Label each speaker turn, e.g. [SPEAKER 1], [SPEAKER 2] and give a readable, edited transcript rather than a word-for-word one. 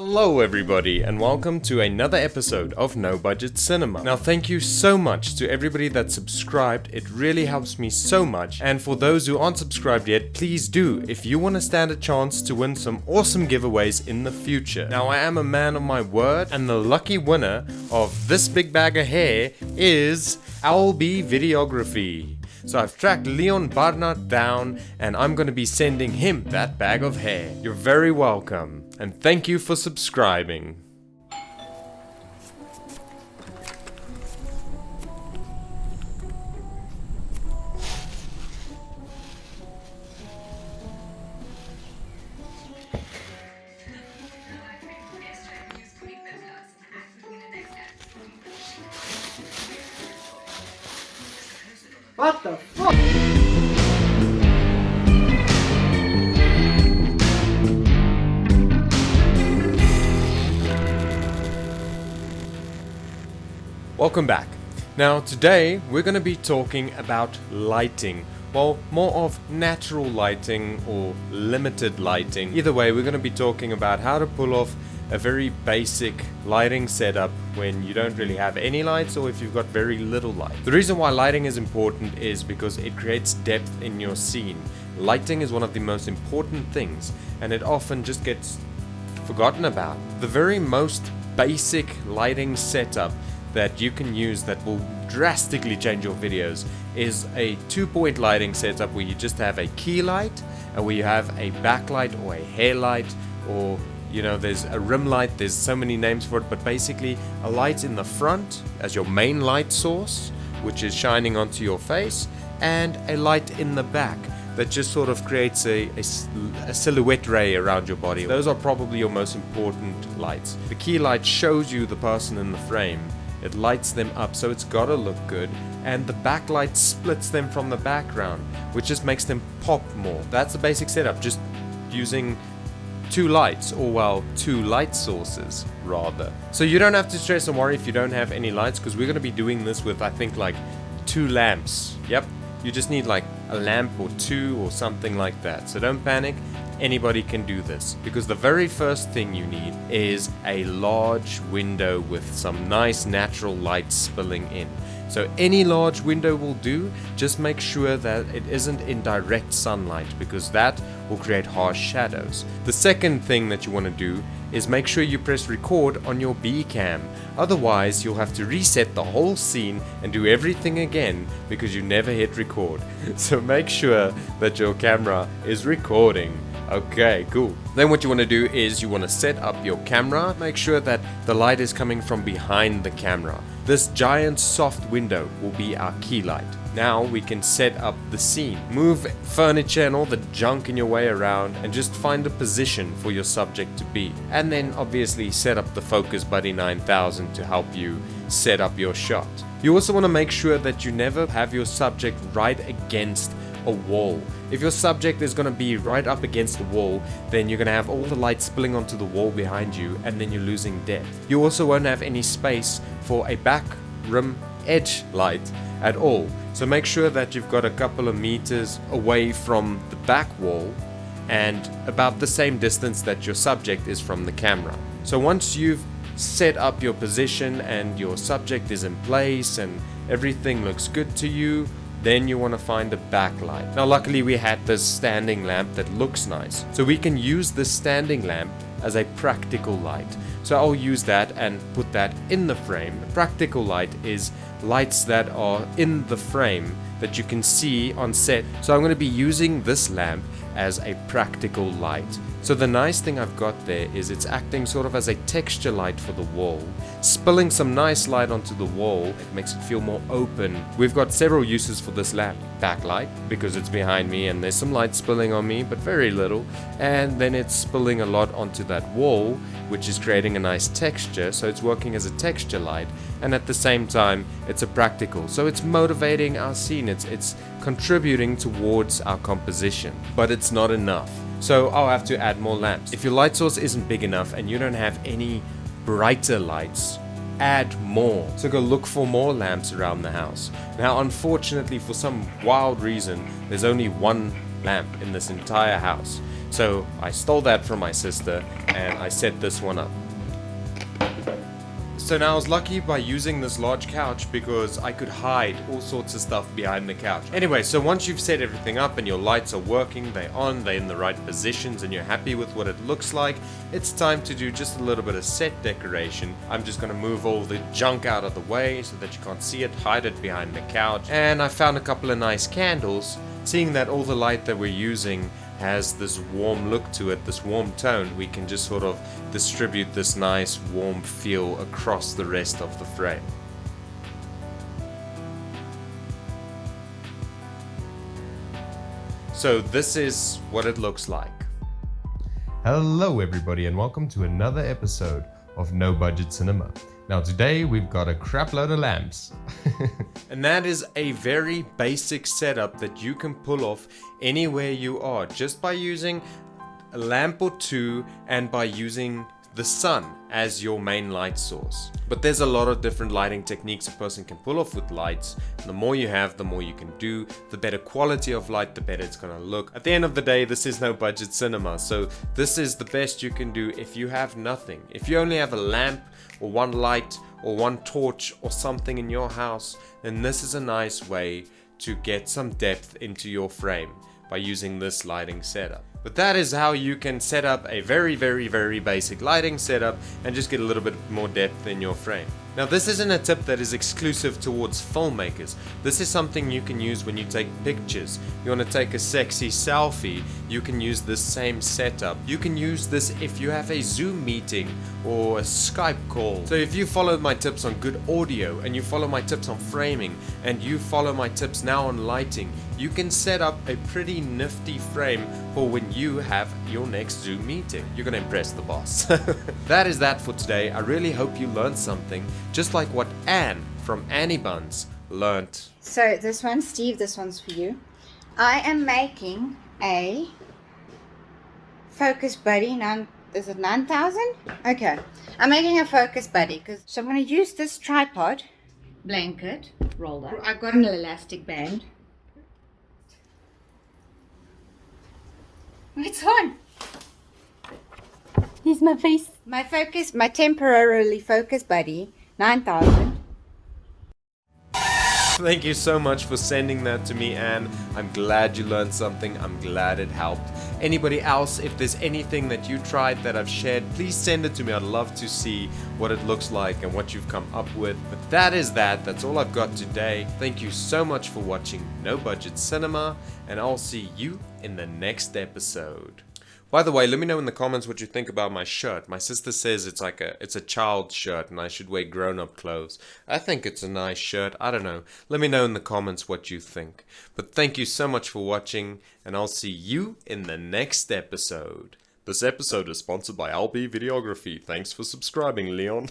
[SPEAKER 1] Hello everybody and welcome to another episode of No Budget Cinema. Now thank you so much to everybody that subscribed, it really helps me so much, and for those who aren't subscribed yet, please do if you want to stand a chance to win some awesome giveaways in the future. Now I am a man of my word and the lucky winner of this big bag of hair is VIDEOGRAPHY. So I've tracked Leon Barnard down and I'm going to be sending him that bag of hair. You're very welcome and thank you for subscribing.
[SPEAKER 2] What the fuck?
[SPEAKER 1] Welcome back. Now today we're going to be talking about lighting. Well, more of natural lighting or limited lighting. Either way, we're going to be talking about how to pull off a very basic lighting setup when you don't really have any lights or if you've got very little light. The reason why lighting is important is because it creates depth in your scene. Lighting is one of the most important things and it often just gets forgotten about. The very most basic lighting setup that you can use that will drastically change your videos is a 2-point lighting setup where you just have a key light and where you have a backlight or a hair light, or you know, there's a rim light, there's so many names for it, but basically a light in the front as your main light source, which is shining onto your face, and a light in the back that just sort of creates a silhouette ray around your body. Those are probably your most important lights. The key light shows you the person in the frame. It lights them up, so it's gotta look good, and the backlight splits them from the background, which just makes them pop more. That's the basic setup, just using two lights, or well, two light sources rather. So you don't have to stress and worry if you don't have any lights, because we're going to be doing this with I think like 2 lamps. Yep, you just need like a lamp or 2 or something like that. So don't panic, anybody can do this, because the very first thing you need is a large window with some nice natural light spilling in. So any large window will do, just make sure that it isn't in direct sunlight, because that will create harsh shadows. The second thing that you want to do is make sure you press record on your B cam, otherwise you'll have to reset the whole scene and do everything again because you never hit record. So make sure that your camera is recording. Okay, cool. Then what you want to do is you want to set up your camera. Make sure that the light is coming from behind the camera. This giant soft window will be our key light. Now we can set up the scene. Move furniture and all the junk in your way around and just find a position for your subject to be. And then obviously set up the Focus Buddy 9000 to help you set up your shot. You also want to make sure that you never have your subject right against a wall. If your subject is going to be right up against the wall, then you're going to have all the light spilling onto the wall behind you, and then you're losing depth. You also won't have any space for a back rim edge light at all. So make sure that you've got a couple of meters away from the back wall and about the same distance that your subject is from the camera. So once you've set up your position and your subject is in place and everything looks good to you, then you want to find a backlight. Now luckily we had this standing lamp that looks nice, so we can use this standing lamp as a practical light. So I'll use that and put that in the frame. A practical light is lights that are in the frame that you can see on set. So I'm going to be using this lamp as a practical light. So the nice thing I've got there is it's acting sort of as a texture light for the wall, spilling some nice light onto the wall. It makes it feel more open. We've got several uses for this lamp. Backlight, because it's behind me and there's some light spilling on me, but very little. And then it's spilling a lot onto that wall, which is creating a nice texture. So it's working as a texture light. And at the same time, it's a practical. So it's motivating our scene. It's contributing towards our composition. But it's not enough. So I'll have to add more lamps. If your light source isn't big enough and you don't have any brighter lights, add more. So go look for more lamps around the house. Now unfortunately, for some wild reason, there's only one lamp in this entire house. So I stole that from my sister and I set this one up. So now I was lucky by using this large couch because I could hide all sorts of stuff behind the couch. Anyway, so once you've set everything up and your lights are working, they're on, they're in the right positions, and you're happy with what it looks like, it's time to do just a little bit of set decoration. I'm just going to move all the junk out of the way so that you can't see it, hide it behind the couch. And I found a couple of nice candles. Seeing that all the light that we're using has this warm look to it, this warm tone, we can just sort of distribute this nice warm feel across the rest of the frame. So this is what it looks like. Hello everybody and welcome to another episode of No Budget Cinema. Now today we've got a crap load of lamps. And that is a very basic setup that you can pull off anywhere you are just by using a lamp or two and by using the sun as your main light source. But there's a lot of different lighting techniques a person can pull off with lights. The more you have, the more you can do. The better quality of light, the better it's gonna look. At the end of the day, this is no budget cinema, so this is the best you can do if you have nothing. If you only have a lamp or one light or one torch or something in your house, then this is a nice way to get some depth into your frame by using this lighting setup. But that is how you can set up a very basic lighting setup and just get a little bit more depth in your frame. Now this isn't a tip that is exclusive towards filmmakers. This is something you can use when you take pictures. You want to take a sexy selfie, you can use this same setup. You can use this if you have a Zoom meeting or a Skype call. So if you follow my tips on good audio and you follow my tips on framing and you follow my tips now on lighting, you can set up a pretty nifty frame for when you have your next Zoom meeting. You're gonna impress the boss. That is that for today. I really hope you learned something, just like what Anne from AnniebunZ learned.
[SPEAKER 3] So this one, Steve, this one's for you. I am making a focus buddy. Is it 9,000? Okay. I'm making a focus buddy so I'm going to use this tripod blanket rolled up. I've got an elastic band. It's on.
[SPEAKER 4] Here's my face.
[SPEAKER 3] My temporarily focus buddy, 9,000.
[SPEAKER 1] Thank you so much for sending that to me, Anne. I'm glad you learned something. I'm glad it helped. Anybody else, if there's anything that you tried that I've shared, please send it to me. I'd love to see what it looks like and what you've come up with. But that's all I've got today. Thank you so much for watching No Budget Cinema, and I'll see you in the next episode. By the way, let me know in the comments what you think about my shirt. My sister says it's a child shirt and I should wear grown-up clothes. I think it's a nice shirt. I don't know. Let me know in the comments what you think. But thank you so much for watching, and I'll see you in the next episode. This episode is sponsored by VIDEOGRAPHY. Thanks for subscribing, Leon.